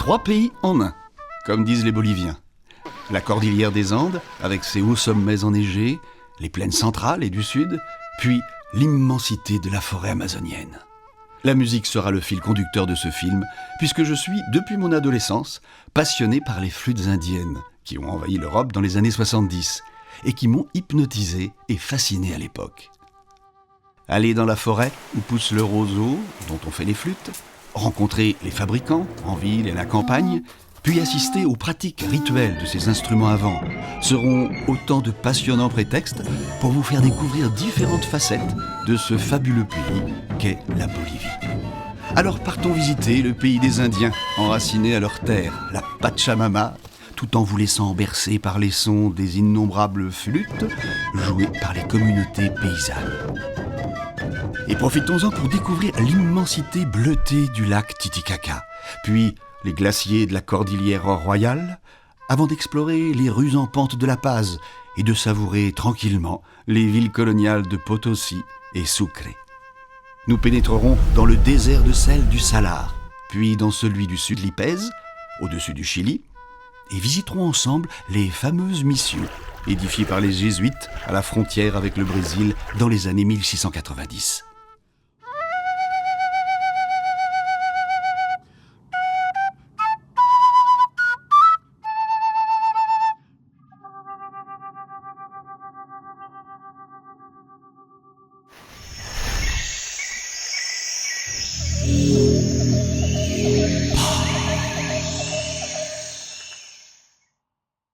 3 pays en un, comme disent les Boliviens. La cordillère des Andes, avec ses hauts sommets enneigés, les plaines centrales et du sud, puis l'immensité de la forêt amazonienne. La musique sera le fil conducteur de ce film, puisque je suis, depuis mon adolescence, passionné par les flûtes indiennes, qui ont envahi l'Europe dans les années 70, et qui m'ont hypnotisé et fasciné à l'époque. Aller dans la forêt où pousse le roseau, dont on fait les flûtes, rencontrer les fabricants en ville et à la campagne, puis assister aux pratiques rituelles de ces instruments à vent, seront autant de passionnants prétextes pour vous faire découvrir différentes facettes de ce fabuleux pays qu'est la Bolivie. Alors partons visiter le pays des Indiens, enracinés à leur terre, la Pachamama, tout en vous laissant bercer par les sons des innombrables flûtes jouées par les communautés paysannes. Et profitons-en pour découvrir l'immensité bleutée du lac Titicaca, puis les glaciers de la cordillère royale, avant d'explorer les rues en pente de La Paz et de savourer tranquillement les villes coloniales de Potosi et Sucre. Nous pénétrerons dans le désert de sel du Salar, puis dans celui du sud Lipez, au-dessus du Chili, et visiterons ensemble les fameuses missions édifiées par les jésuites à la frontière avec le Brésil dans les années 1690.